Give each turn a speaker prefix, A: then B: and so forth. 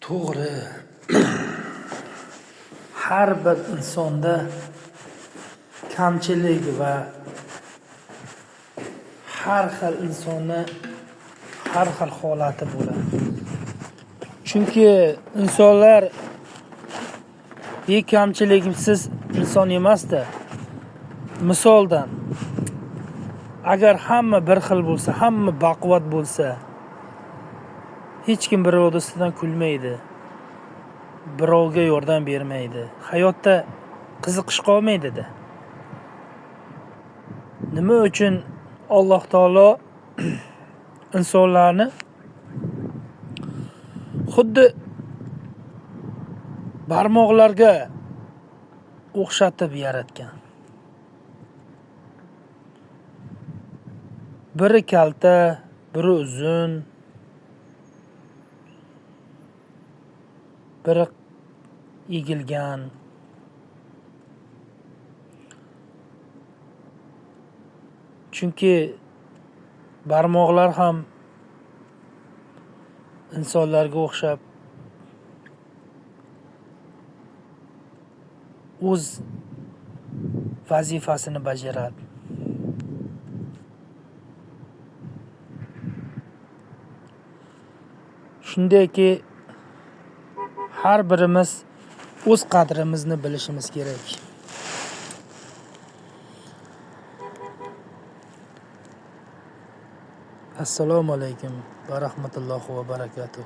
A: To'g'ri. Har bir insonda kamchilik va har xil insonni har xil holati bo'ladi. Chunki insonlar kamchiliksiz inson emasda. Misoldan, agar hamma bir xil bo'lsa, hamma baquvvat bo'lsa, hech kim birovning ustidan kulmaydi. Birovga yordam bermaydi. Hayotda qiziqish qolmaydi-da. Nima uchun Alloh taolo insonlarni xuddi barmoqlarga o'xshatib yaratgan? Biri kalta, biri uzun, biri egilgan. Chunki barmoqlar ham insonlarga o'xshab o'z vazifasini bajaradi. Shundayki, har birimiz o'z qadrimizni bilishimiz kerak. Assalomu alaykum va rahmatullohi va barakatuh.